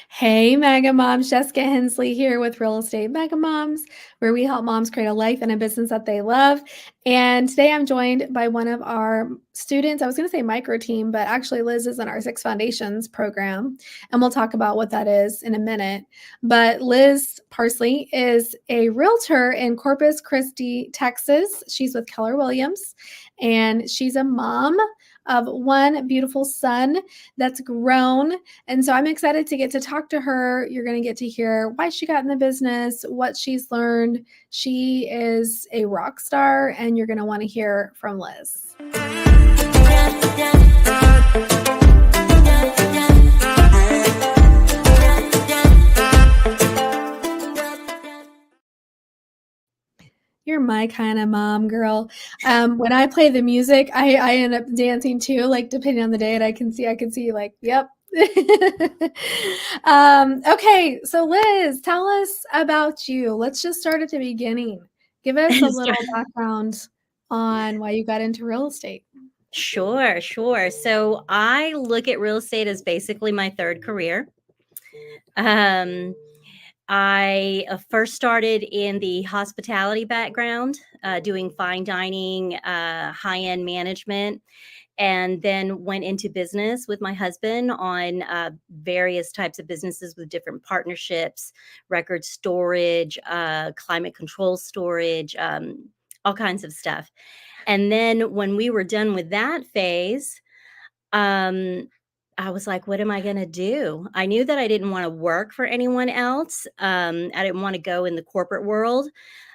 Hey, Mega Moms, Jessica Hensley here with Real Estate Mega Moms, where we help moms create a life and a business that they love. And today I'm joined by one of our students. I was going to say micro team, but actually Liz is in our Six Foundations program, and we'll talk about what that is in a minute. But Liz Parsley is a realtor in Corpus Christi, Texas. She's with Keller Williams, and she's a mom of one beautiful son that's grown. And so I'm excited to get to talk to her. You're going to get to hear why she got in the business, what she's learned. She is a rock star, and you're going to want to hear from Liz. You're my kind of mom, girl. When I play the music, I end up dancing too, like depending on the day, and I can see like, yep. Okay, so Liz, tell us about you. Let's just start at the beginning. Give us a little background on why you got into real estate. Sure. So I look at real estate as basically my third career. I first started in the hospitality background, doing fine dining, high-end management, and then went into business with my husband on various types of businesses with different partnerships, record storage, climate control storage, all kinds of stuff. And then when we were done with that phase, I was like, what am I going to do? I knew that I didn't want to work for anyone else. I didn't want to go in the corporate world.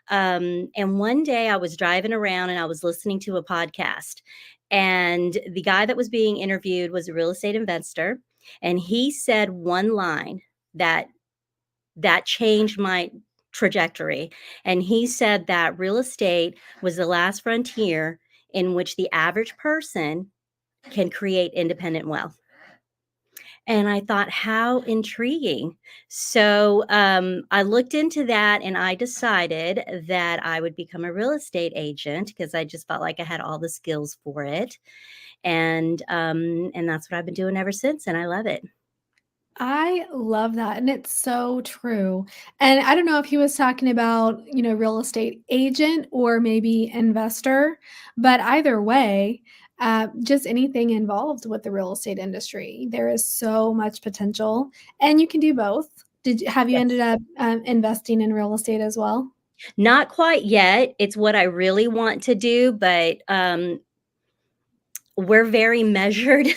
And one day I was driving around and I was listening to a podcast. And the guy that was being interviewed was a real estate investor. And he said one line that changed my trajectory. And he said that real estate was the last frontier in which the average person can create independent wealth. And I thought, how intriguing. So I looked into that and I decided that I would become a real estate agent because I just felt like I had all the skills for it. And that's what I've been doing ever since. And I love it. I love that, and it's so true. And I don't know if he was talking about, real estate agent or maybe investor, but either way, just anything involved with the real estate industry. There is so much potential, and you can do both. Have you ended up investing in real estate as well? Not quite yet. It's what I really want to do, but we're very measured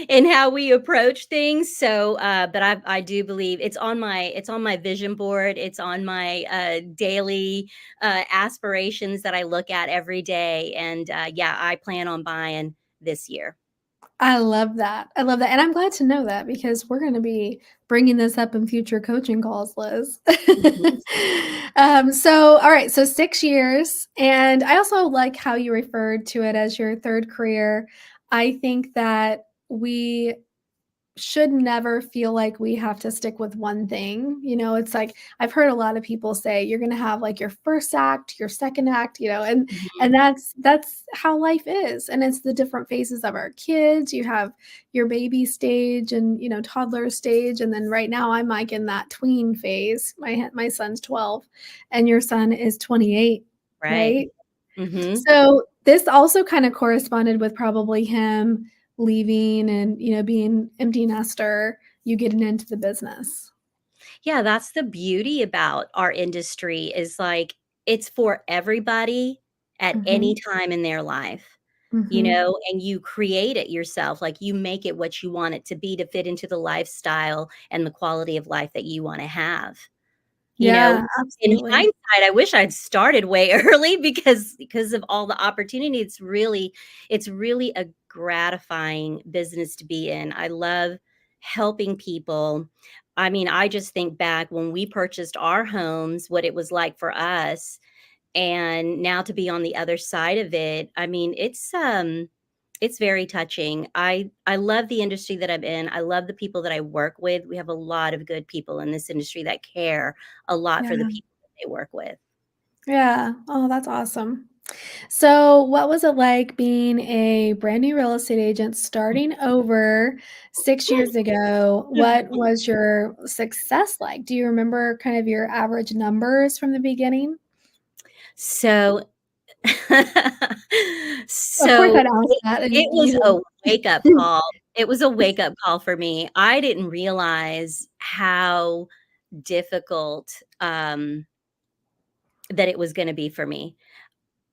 in how we approach things. So, but I do believe it's on my vision board. It's on my daily aspirations that I look at every day. And yeah, I plan on buying this year. I love that. I love that. And I'm glad to know that because we're going to be bringing this up in future coaching calls, Liz. Mhm. All right. So 6 years. And I also like how you referred to it as your third career. I think that we should never feel like we have to stick with one thing. It's like I've heard a lot of people say you're going to have like your first act, your second act, and Mhm. that's how life is. And it's the different phases of our kids. You have your baby stage and, toddler stage, and then right now I'm like in that tween phase. My son's 12 and your son is 28, Right. right? Hmm. So this also kind of corresponded with probably him leaving and, being empty nester, you getting into the business. Yeah, that's the beauty about our industry is like it's for everybody at any Mhm, time in their life, mhm. and you create it yourself. Like you make it what you want it to be to fit into the lifestyle and the quality of life that you want to have. You know, Yeah, in absolutely. hindsight, I wish I'd started way early because of all the opportunity. It's really a gratifying business to be in. I love helping people. I mean, I just think back when we purchased our homes, what it was like for us, and now to be on the other side of it. I mean, it's very touching. I love the industry that I'm in. I love the people that I work with. We have a lot of good people in this industry that care a lot for the Yeah. people that they work with. Yeah. Oh, that's awesome. So, what was it like being a brand new real estate agent starting over 6 years ago? What was your success like? Do you remember kind of your average numbers from the beginning? So Of course, so I'd ask that, it and was you a did. wake-up call. It was a wake-up call for me. I didn't realize how difficult, that it was gonna be for me.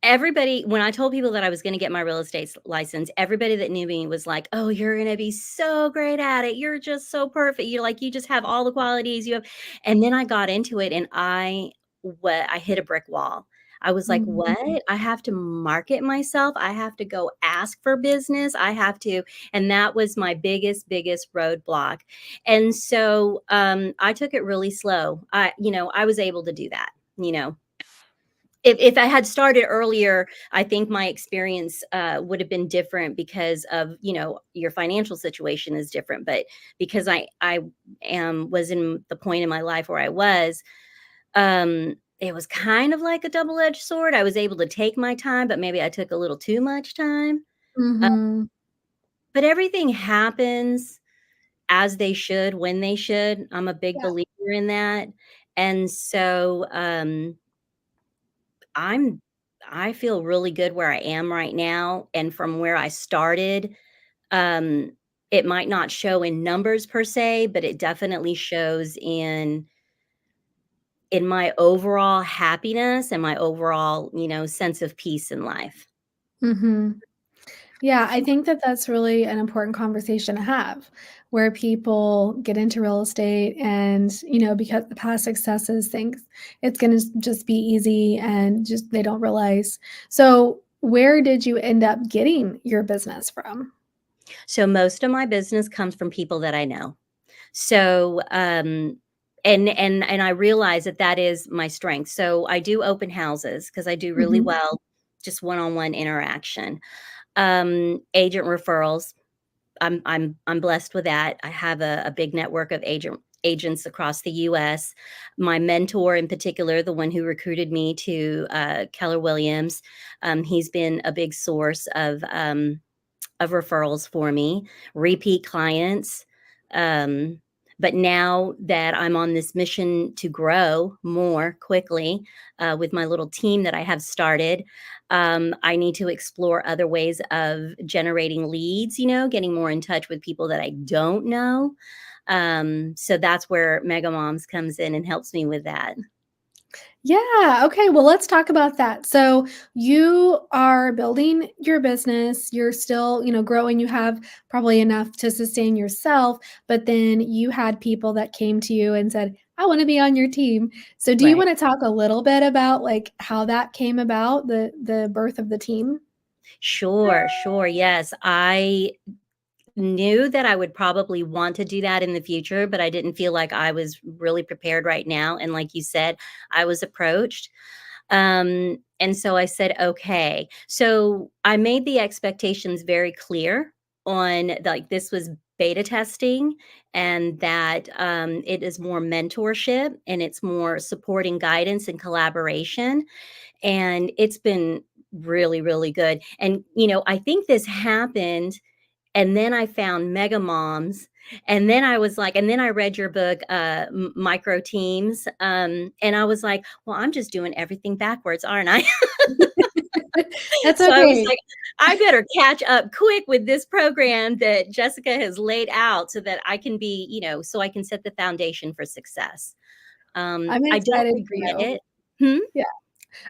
Everybody when I told people that I was gonna get my real estate license, everybody that knew me was like, "Oh, you're gonna be so great at it. You're just so perfect. You're like, you just have all the qualities you have." And then I got into it and I hit a brick wall. I was like, Mhm, "What? I have to market myself. I have to go ask for business. I have to." And that was my biggest roadblock. And so, I took it really slow. I was able to do that, you know. If I had started earlier, I think my experience, would have been different because of, your financial situation is different, but because I was in the point in my life where I was, it was kind of like a double-edged sword. I was able to take my time, but maybe I took a little too much time. Uh, mhm. but everything happens as they should, when they should. I'm a big Yeah, believer in that, and so, I'm I feel really good where I am right now, and from where I started, um, it might not show in numbers per se, but it definitely shows in my overall happiness and my overall, sense of peace in life. mhm. Yeah, I think that that's really an important conversation to have, where people get into real estate and, because the past successes think it's gonna just be easy and just they don't realize. So, where did you end up getting your business from? So most of my business comes from people that I know. So, and I realize that that is my strength. So I do open houses because I do really Mhm, well, just one-on-one interaction. Agent referrals. I'm blessed with that. I have a big network of agents across the US. My mentor in particular, the one who recruited me to Keller Williams, he's been a big source of referrals for me, repeat clients. Um, but now that I'm on this mission to grow more quickly with my little team that I have started, I need to explore other ways of generating leads, getting more in touch with people that I don't know. So that's where Mega Moms comes in and helps me with that. Yeah. Okay. Well, let's talk about that. So you are building your business. You're still, growing. You have probably enough to sustain yourself, but then you had people that came to you and said, I want to be on your team. So do you Right. want to talk a little bit about like how that came about, the birth of the team? Sure, sure. Yes. I knew that I would probably want to do that in the future, but I didn't feel like I was really prepared right now. And like you said, I was approached. And so I said, okay. So I made the expectations very clear on like this was beta testing and that it is more mentorship and it's more supporting guidance and collaboration. And it's been really, really good. And, I think this happened and then I found Mega Moms, and then I was like and then I read your book, Micro Teams, and I was like, "Well, I'm just doing everything backwards, aren't I?" That's So I was okay. like, "I better catch up quick with this program that Jessica has laid out so that I can be, so I can set the foundation for success." I'm I don't excited for regret you. it. Hmm? Yeah.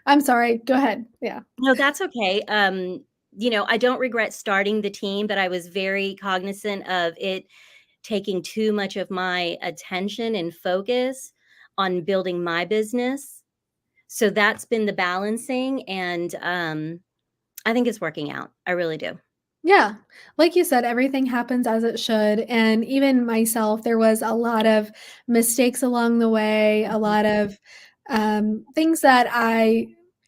I'm sorry. Go ahead. Yeah. No, that's okay. I don't regret starting the team, but I was very cognizant of it taking too much of my attention and focus on building my business. So that's been the balancing, and I think it's working out. I really do. Yeah. Like you said, everything happens as it should. And even myself, there was a lot of mistakes along the way, a Mhm. lot of things that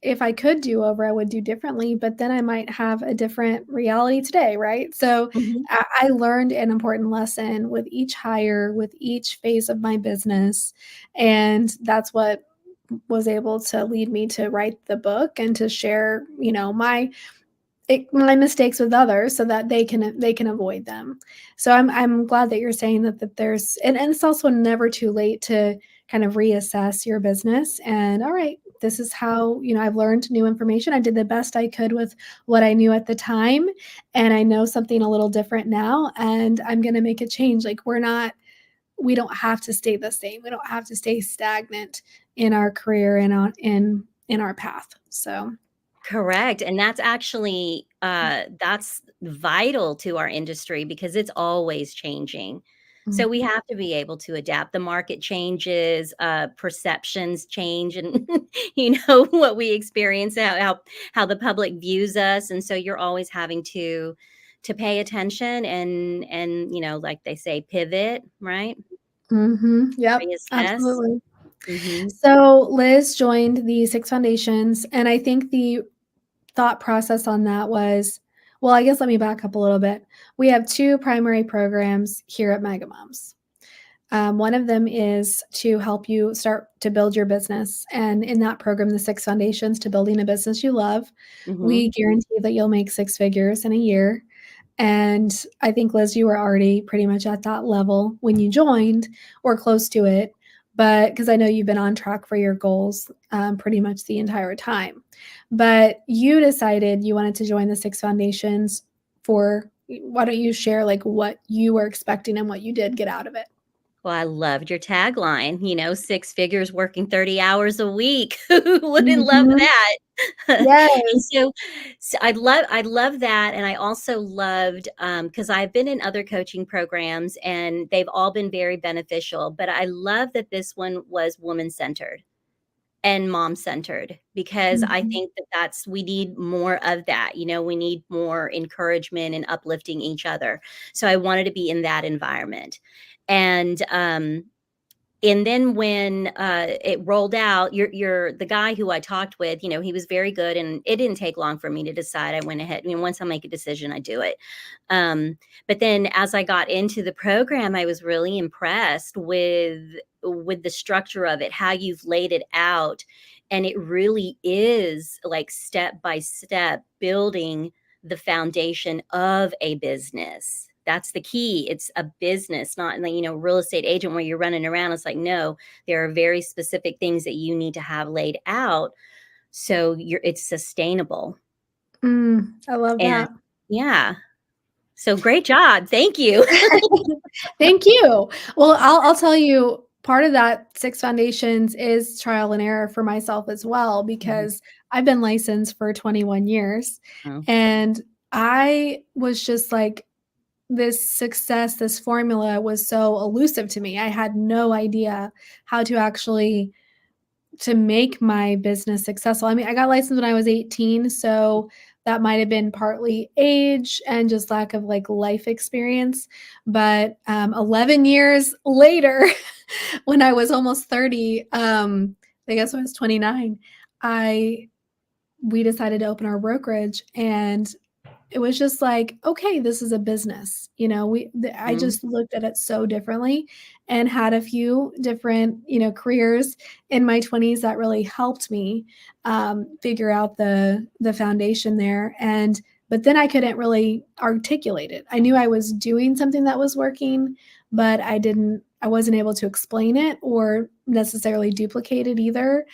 if I could do over, I would do differently, but then I might have a different reality today, right? So Mhm. I learned an important lesson with each hire, with each phase of my business. And that's what was able to lead me to write the book and to share, my mistakes with others so that they can avoid them. So I'm glad that you're saying that there's, and it's also never too late to kind of reassess your business and, all right, this is how, I've learned new information. I did the best I could with what I knew at the time, and I know something a little different now, and I'm going to make a change. Like, we don't have to stay the same. We don't have to stay stagnant in our career and in our path. So, Correct, and that's actually, that's vital to our industry because it's always changing. So we mhm. have to be able to adapt. The market changes, perceptions change, and what we experience, how the public views us, and so you're always having to pay attention and like they say, pivot, right? Mhm. Yep, Reassess. absolutely. Mhm, So Liz joined the Six Foundations, and I think the thought process on that was, well, I guess let me back up a little bit. We have two primary programs here at Mega Moms. One of them is to help you start to build your business. And in that program, the Six Foundations to Building a Business You Love, mhm. we guarantee that you'll make six figures in a year. And I think, Liz, you were already pretty much at that level when you joined or close to it. But because I know you've been on track for your goals pretty much the entire time. But you decided you wanted to join the Six Foundations for, why don't you share like what you were expecting and what you did get out of it? Well, I loved your tagline, 6 figures working 30 hours a week. Who wouldn't love Mhm. that? And Yes. so I love that, and I also loved, because 'cause I've been in other coaching programs, and they've all been very beneficial, but I love that this one was woman-centered and mom-centered because I Mhm. think we need more of that, we need more encouragement and uplifting each other. So I wanted to be in that environment. And, and then when, it rolled out, the guy who I talked with, he was very good, and it didn't take long for me to decide. I went ahead, once I make a decision, I do it. Um, but then as I got into the program, I was really impressed with the structure of it, how you've laid it out, and it really is like step by step building the foundation of a business. That's the key. It's a business, not like, real estate agent where you're running around. It's like, no, there are very specific things that you need to have laid out so it's sustainable. I love And that. yeah. So great job. Thank you. Thank you. Well, I'll tell you, part of that Six Foundations is trial and error for myself as well, Mhm. because I've been licensed for 21 years, Oh, and I was just like, this success, this formula was so elusive to me. I had no idea how to actually to make my business successful. I mean, I got licensed when I was 18, so that might have been partly age and just lack of like life experience. But 11 years later, when I was almost 30, I guess when I was 29, I we decided to open our brokerage, and it was just like, okay, this is a business. I mhm. just looked at it so differently and had a few different, careers in my 20s that really helped me figure out the foundation there. But then I couldn't really articulate it. I knew I was doing something that was working, but I wasn't able to explain it or necessarily duplicate it either.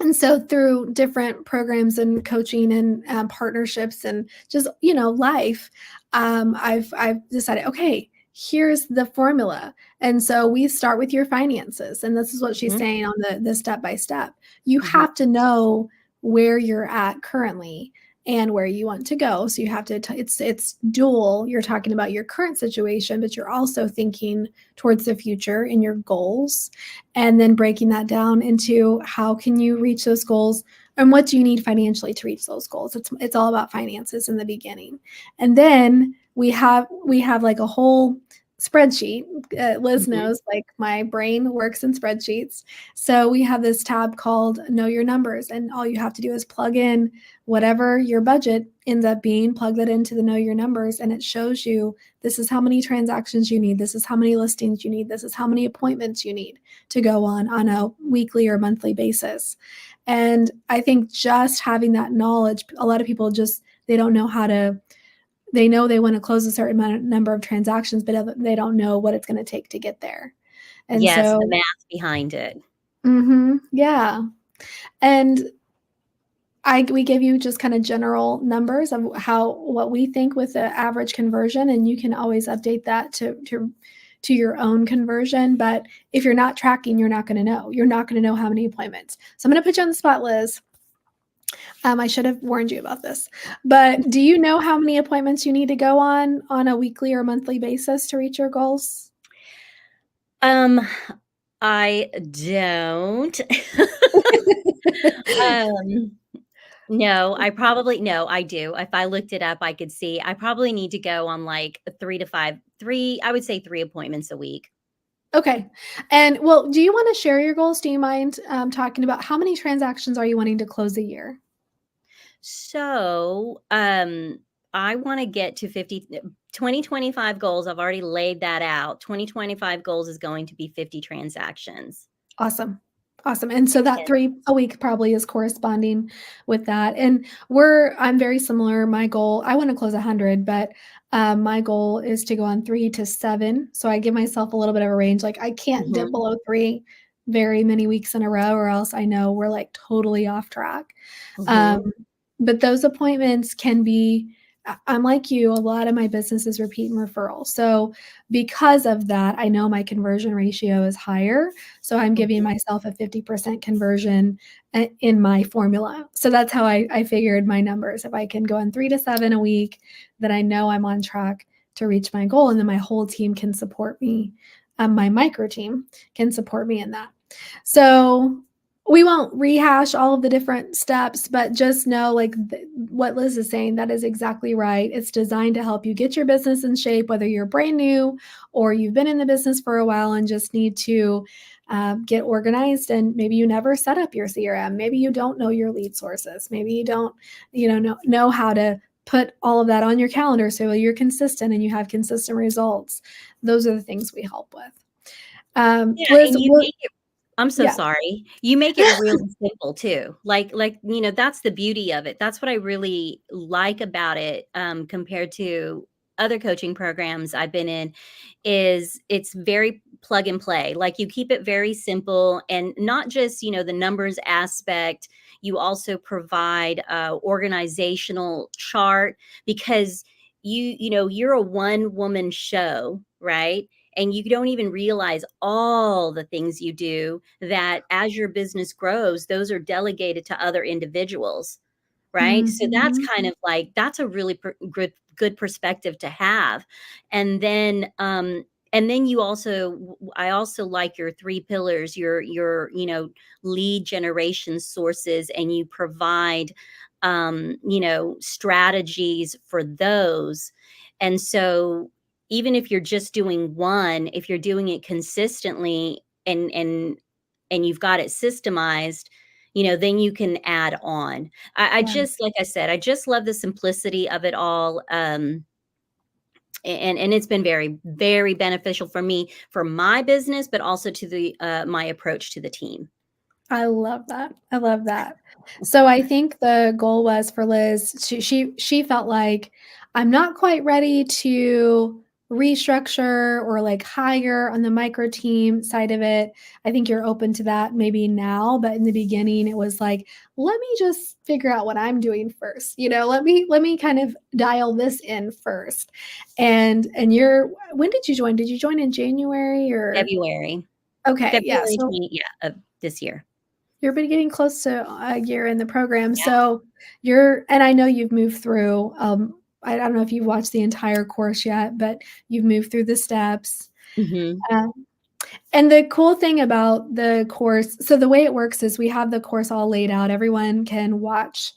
And so through different programs and coaching and partnerships and just life, I've decided, okay, here's the formula. And so we start with your finances, and this is what she's Mhm. saying on the step by step. You Mhm. have to know where you're at currently and where you want to go. So you have to. It's dual. You're talking about your current situation, but you're also thinking towards the future in your goals, and then breaking that down into how can you reach those goals and what do you need financially to reach those goals. It's all about finances in the beginning. And then we have like a whole spreadsheet. Liz Mhm. knows, like, my brain works in spreadsheets. So we have this tab called Know Your Numbers, and all you have to do is plug in whatever your budget ends up being, plug that into the Know Your Numbers, and it shows you this is how many transactions you need, this is how many listings you need, this is how many appointments you need to go on a weekly or monthly basis. And I think just having that knowledge, a lot of people just they don't know how to they know they want to close a certain number of transactions, but they don't know what it's going to take to get there. And Yes, the so, math behind it. yeah. And we give you just kind of general numbers of what we think with the average conversion, and you can always update that to your own conversion. But if you're not tracking, you're not going to know. You're not going to know how many appointments. So I'm going to put you on the spot, Liz. I should have warned you about this, but do you know how many appointments you need to go on a weekly or monthly basis to reach your goals? Um, I don't. Um, no, I do. If I looked it up, I could see. I probably need to go on, like, 3 to 5 3 I would say 3 appointments a week. Okay. And well, do you want to share your goals? Do you mind talking about how many transactions are you wanting to close a year? So, I wanna get to 2025 goals, I've already laid that out. 2025 goals is going to be 50 transactions. Awesome. Awesome. And so that And 3 a week probably is corresponding with that. And I'm very similar. My goal, I want to close 100, but my goal is to go on 3 to 7. So I give myself a little bit of a range. Like I can't dip mhm, below 3 very many weeks in a row, or else I know we're like totally off track. Um, mhm, but those appointments can be I'm like you, a lot of my business is repeat and referral. So because of that, I know my conversion ratio is higher. So I'm giving mhm. myself a 50% conversion in my formula. So that's how I figured my numbers. If I can go on 3 to 7 a week, then I know I'm on track to reach my goal. And then my whole team can support me. My micro team can support me in that. So we won't rehash all of the different steps, but just know like what Liz is saying, that is exactly right. It's designed to help you get your business in shape, whether you're brand new or you've been in the business for a while and just need to get organized. And maybe you never set up your CRM. Maybe you don't know your lead sources. Maybe you don't, know how to put all of that on your calendar so you're consistent and you have consistent results. Those are the things we help with. Yeah, Liz, and you make it I'm so yeah. sorry. You make it really simple too. That's the beauty of it. That's what I really like about it, compared to other coaching programs I've been in, is it's very plug and play. Like, you keep it very simple and not just, the numbers aspect, you also provide a organizational chart because you're a one-woman show, right? And you don't even realize all the things you do that as your business grows, those are delegated to other individuals, right? So that's Mhm. kind of like that's a really good perspective to have. And then you also I also like your three pillars, your lead generation sources, and you provide strategies for those. And so even if you're just doing one, if you're doing it consistently and you've got it systemized, then you can add on. I Yeah. just like I said, I just love the simplicity of it all. And it's been very, very beneficial for me, for my business, but also to the my approach to the team. I love that. I love that. So I think the goal was for Liz, she felt like I'm not quite ready to restructure or like hire on the micro team side of it. I think you're open to that maybe now, but in the beginning it was like, let me just figure out what I'm doing first. Let me kind of dial this in first. And you're when did you join? Did you join in January or February. okay, yeah. February So 20, yeah, of this year. you're been getting close to a year in the program, Yeah. so and I know you've moved through, I don't know if you've watched the entire course yet, but you've moved through the steps, Mhm. um, and the cool thing about the course so the way it works is we have the course all laid out, everyone can watch,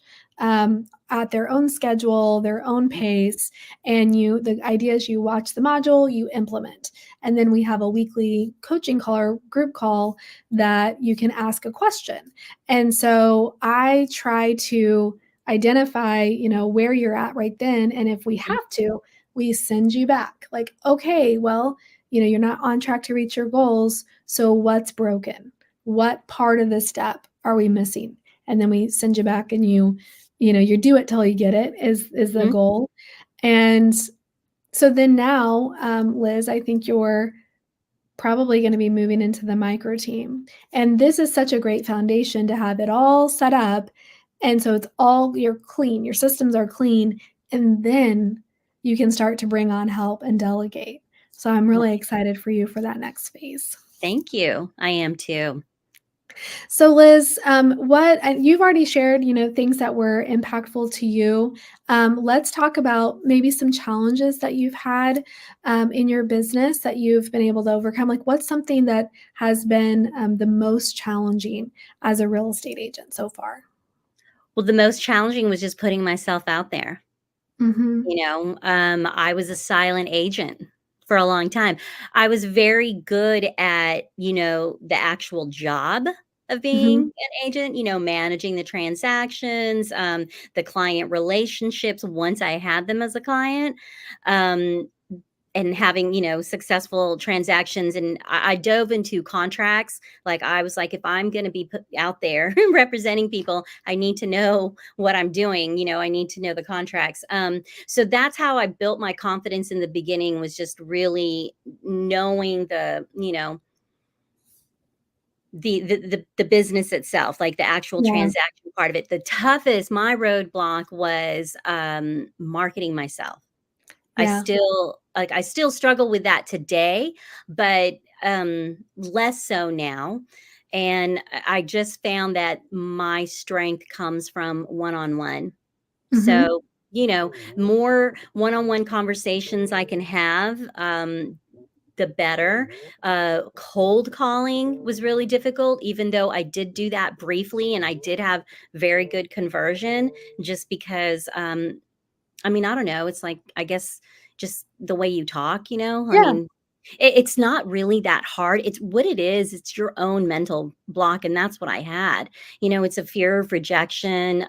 at their own schedule, their own pace, and the idea is you watch the module, you implement. And then we have a weekly coaching call or group call that you can ask a question. And so I try to identify, where you're at right then. And if we have to, we send you back. Like, okay, well, you're not on track to reach your goals. So what's broken? What part of this step are we missing? And then we send you back, and you do it till you get it is the Mhm. goal. And so then now, Liz, I think you're probably going to be moving into the micro team. And this is such a great foundation to have it all set up. And so you're clean, your systems are clean, and then you can start to bring on help and delegate. So I'm really excited for you for that next phase. Thank you. I am too. So Liz, you've already shared, things that were impactful to you. Let's talk about maybe some challenges that you've had in your business that you've been able to overcome. Like, what's something that has been the most challenging as a real estate agent so far? Well, the most challenging was just putting myself out there. Mm-hmm. I was a silent agent for a long time. I was very good at, the actual job of being Mm-hmm. an agent, managing the transactions, the client relationships once I had them as a client. Um, and having, successful transactions. And I dove into contracts. Like I was like, if I'm going to be put out there representing people, I need to know what I'm doing. I need to know the contracts. So that's how I built my confidence in the beginning, was just really knowing the business itself, like the actual Yeah. transaction part of it. The toughest, my roadblock was marketing myself. Yeah. I still struggle with that today, but less so now. And I just found that my strength comes from one-on-one. Mm-hmm. So, more one-on-one conversations I can have, the better. Cold calling was really difficult, even though I did do that briefly and I did have very good conversion, just because I mean, I don't know. It's like, I guess just the way you talk, I Yeah. mean, it's not really that hard. It's what it is. It's your own mental block. And that's what I had. It's a fear of rejection.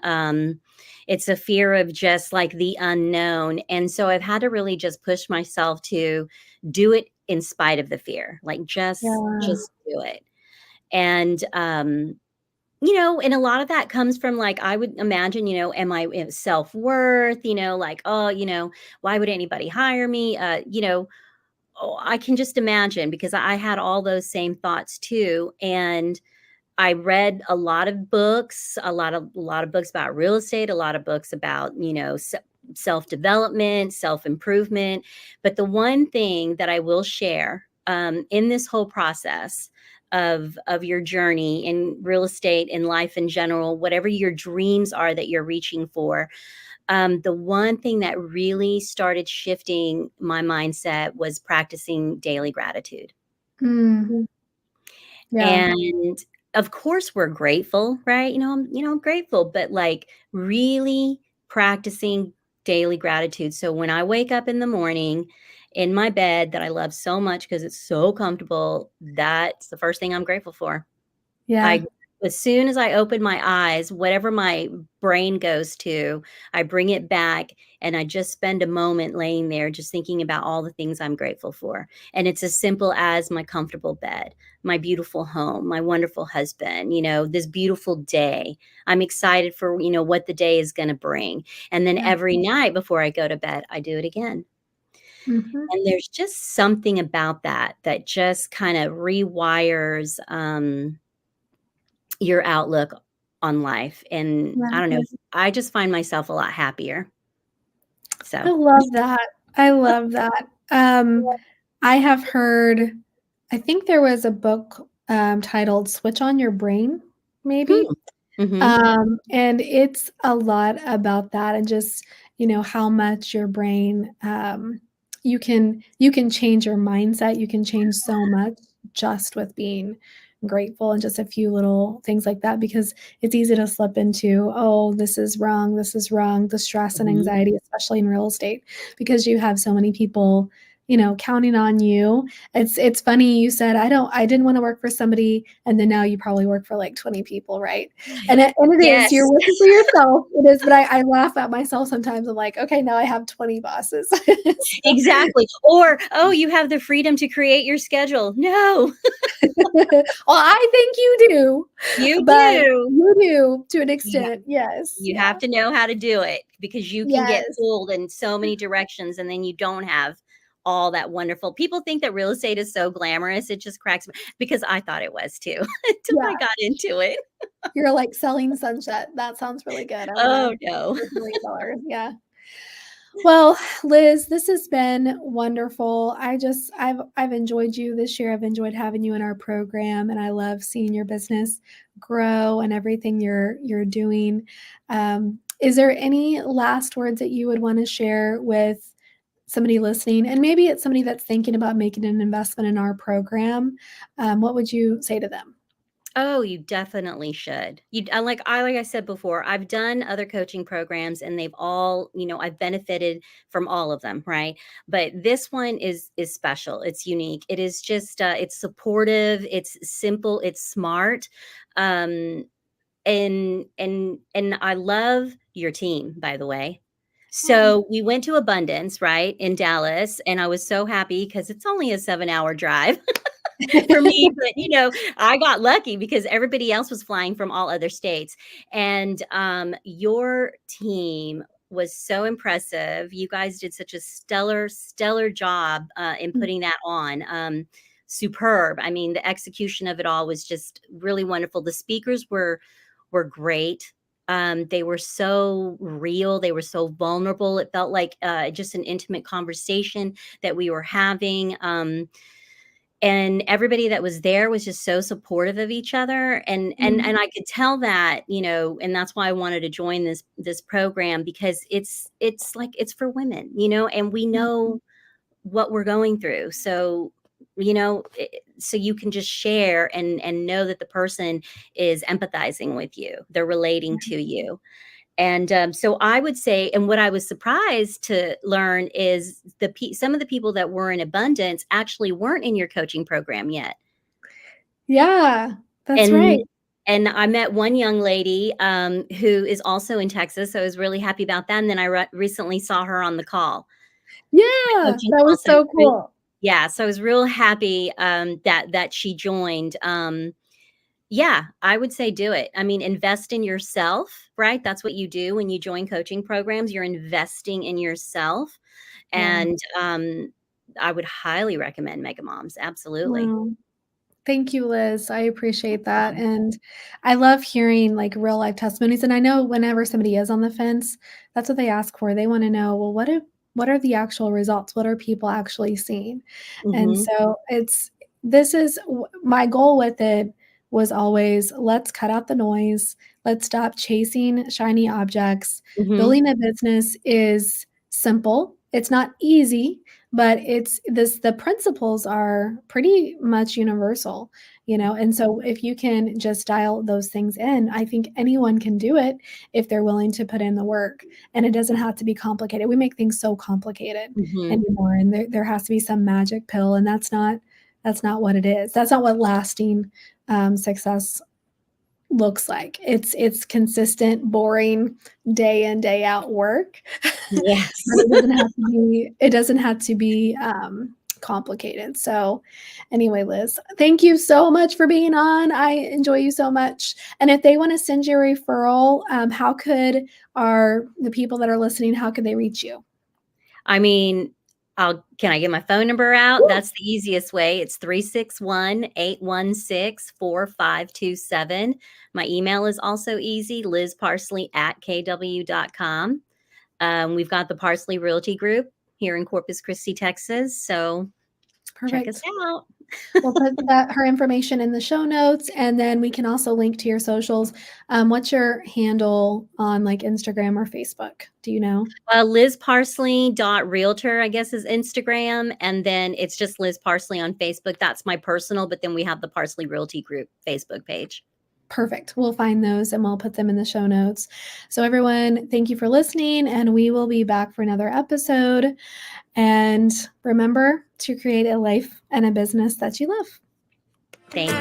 It's a fear of just like the unknown. And so I've had to really just push myself to do it in spite of the fear, like Yeah. just do it. And, and a lot of that comes from, like, I would imagine, am I self-worth, like, oh, why would anybody hire me? Oh, I can just imagine, because I had all those same thoughts too. And I read a lot of books, a lot of books about real estate, a lot of books about, self-development, self-improvement. But the one thing that I will share in this whole process of your journey in real estate, in life in general, whatever your dreams are that you're reaching for, the one thing that really started shifting my mindset was practicing daily gratitude. Mm. Yeah. And of course we're grateful, right? I'm grateful, but like really practicing daily gratitude. So when I wake up in the morning in my bed that I love so much because it's so comfortable, that's the first thing I'm grateful for. Yeah. I As soon as I open my eyes, whatever my brain goes to, I bring it back and I just spend a moment laying there just thinking about all the things I'm grateful for. And it's as simple as my comfortable bed, my beautiful home, my wonderful husband, this beautiful day. I'm excited for, what the day is going to bring. And then Yeah. every night before I go to bed, I do it again. Mm-hmm. And there's just something about that just kind of rewires your outlook on life, and Yeah. I don't know, I just find myself a lot happier. I So, love that. I love that. I have heard, I think there was a book titled Switch on Your Brain, maybe. hmm, mhm, And it's a lot about that, and just, how much your brain, you can change your mindset. You can change so much just with being grateful, and just a few little things like that, because it's easy to slip into, oh, this is wrong, the stress and Mhm. anxiety, especially in real estate, because you have so many people, counting on you. It's funny you said, I didn't want to work for somebody, and then now you probably work for like 20 people, right? And it is, you're Yes, working for yourself. It is, but I laugh at myself sometimes. I'm like, okay, now I have 20 bosses. So, exactly. Or, "Oh, you have the freedom to create your schedule." No, well, I think you do, you but do. you do to an You ha extent. Yes. you Yeah. have to know how to do it because you can get Yes. pulled in so many directions, and then you don't have all that wonderful people think that real estate is so glamorous, it just cracks me because I thought it was too until I Yeah. got into it. You're like selling sunset. That sounds really good. I wanna Oh, no. $3. Yeah. Well, Liz, this has been wonderful. I've enjoyed you this year. I've enjoyed having you in our program, and I love seeing your business grow and everything you're doing. Is there any last words that you would want to share with somebody listening? And maybe it's somebody that's thinking about making an investment in our program. What would you say to them? Oh, you definitely should. Like I said before, I've done other coaching programs and they've all, I've benefited from all of them, right? But this one is special. It's unique. It is just it's supportive, it's simple, it's smart. Um and I love your team, by the way. Oh. So we went to Abundance, right, in Dallas, and I was so happy because it's only a 7-hour drive for me, but, I got lucky because everybody else was flying from all other states, and, your team was so impressive. You guys did such a stellar job, in putting that on, superb. I mean, the execution of it all was just really wonderful. The speakers were great. They were so real. They were so vulnerable. It felt like, just an intimate conversation that we were having, and everybody that was there was just so supportive of each other, and Mm, I could tell that, and that's why I wanted to join this program because it's like it's for women, and we mhm, know what we're going through. So, so you can just share and know that the person is empathizing with you. They're relating to you. And so I would say, and what I was surprised to learn is some of the people that were in Abundance actually weren't in your coaching program yet. yeah, that's right. And and I met one young lady who is also in Texas, so I was really happy about that. And then I recently saw her on the call, the Yeah, coaching that call. was so cool. Yeah, so I was real happy that she joined. Yeah, I would say do it. I mean, invest in yourself, right? That's what you do when you join coaching programs. You're investing in yourself. Yeah. And I would highly recommend Mega Moms. Absolutely. Wow. Thank you, Liz. I appreciate that, Problem. and I love hearing, like, real life testimonies, and I know whenever somebody is on the fence, that's what they ask for. They wanna know, well, what are the actual results? What are people actually seeing? And Hmm. so this is my goal with it was always, let's cut out the noise. Let's stop chasing shiny objects. Hmm. Building a business is simple. It's not easy, but the principles are pretty much universal, and so if you can just dial those things in, I think anyone can do it if they're willing to put in the work, and it doesn't have to be complicated. We make things so complicated Hmm. anymore, and there has to be some magic pill, and that's not what it is. That's not what lasting success looks like. It's consistent, boring, day in, day out work, Yes. but it doesn't have to be complicated. So, anyway, Liz, thank you so much for being on. I enjoy you so much. And if they wanna send you a referral, how could the people that are listening, how could they reach you? I mean, can I get my phone number out? Sure. That's the easiest way. It's 361-816-4527. My email is also easy, lizparsley@kw.com. We've got the Parsley Realty Group here in Corpus Christi, Texas. So Check us Perfect. out. We'll put her information in the show notes, and then we can also link to your socials. What's your handle on like Instagram or Facebook? Do you know? Liz Parsley .realtor, I guess, is Instagram. And then it's just Liz Parsley on Facebook. That's my personal, but then we have the Parsley Realty Group Facebook page. Perfect. We'll find those and we'll put them in the show notes. So everyone, thank you for listening, and we will be back for another episode. And remember to create a life and a business that you love. Thanks.